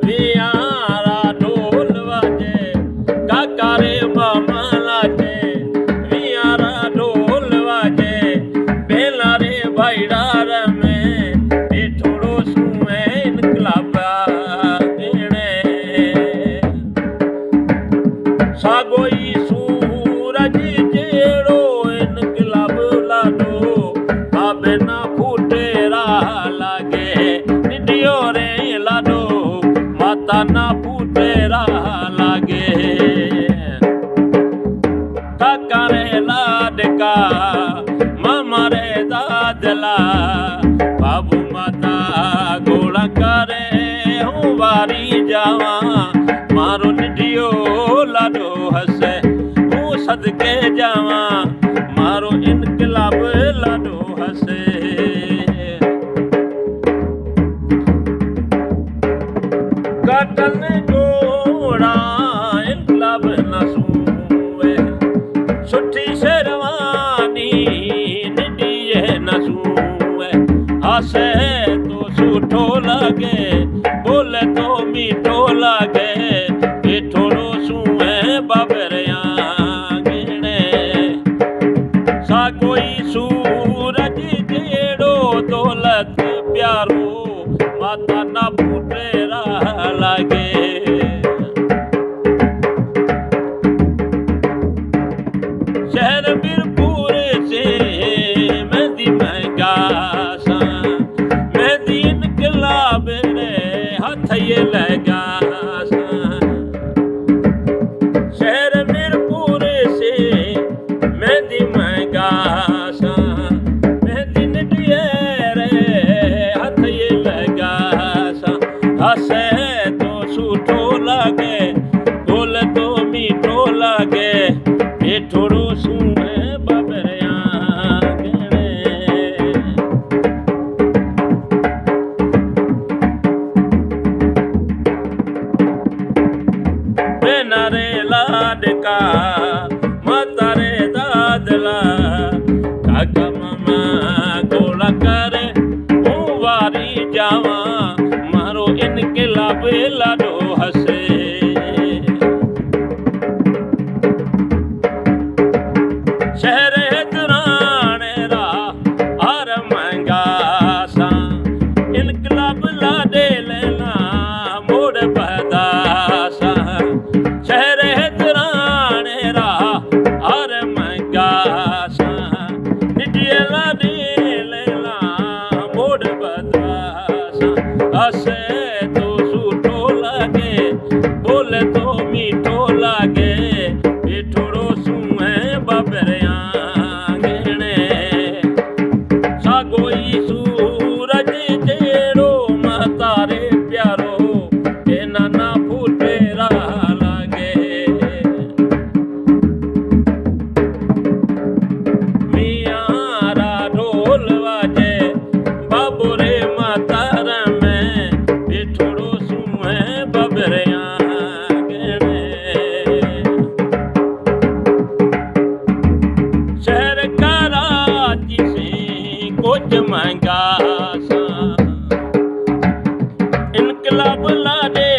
वियारा ढोल वाजे काका रे मामा लाजे वियारा ढोल वाजे बेला रे भाईड़ा रमे बेठोड़ो सुए इनकलाबा गेणे सागोई सूरज जेड़ो इनकलाब लाडो बाबे ना फूटे राह लागे निडियो रे लाडो माता ना फूटे राह लागे काका रे लाडका मामा रे दादला बाबू माता गोला करे हूँ वारी जावा मारो निडियो लाडो हसे हूँ सदके जावा मारो इनकलाब लाडो हसे कटन घोड़ा इनकलाब नसूए सुठी शेरवानी निडिये नसूए हसे तो सूठो लगे बोले तो मीठो लगे थोड़ो सुए बाबरिया गिणे सागोई सूरज जेड़ो दौलत प्यारो माता ना फूटे राह लागे शहर मीरपुर से मेहंदी महंगा सा मेहंदी इनकलाब रे हाथ ये लगा सा शहर मीरपुर से मेहंदी महंगा सा मेहंदी निडिये रे हाथ ये लगा सा हसे तो सूठो लागे बोले तो मीठो लागे ये थोड़ो सुने बाबरिया गिणे बेना रे लाडका माता रे दादला काका मामा गोला करे हूँ वारी जावा मारो इनकलाब लाडो हसे शहर दुराने रा आर महंगा सा इनकलाब लाडे लेना मोड़ बहदा सा शहर दुराने रा आर महंगा सा निडिये लाडे लेना मोड़ बहदा सा हसे तो सूठो लागे बोले तो मीठो लागे बेठोड़ो सुए बाबरिया गिणे सागोई सूरज जेड़ो माता रे प्यारो एना ना फूटे राह लागे मियारा ढोल वाजे बाबू रे माता रमे बेठोड़ो सुए बाबरिया गिणे शहर कराची से कुछ महंगा सा इनकलाब लाडे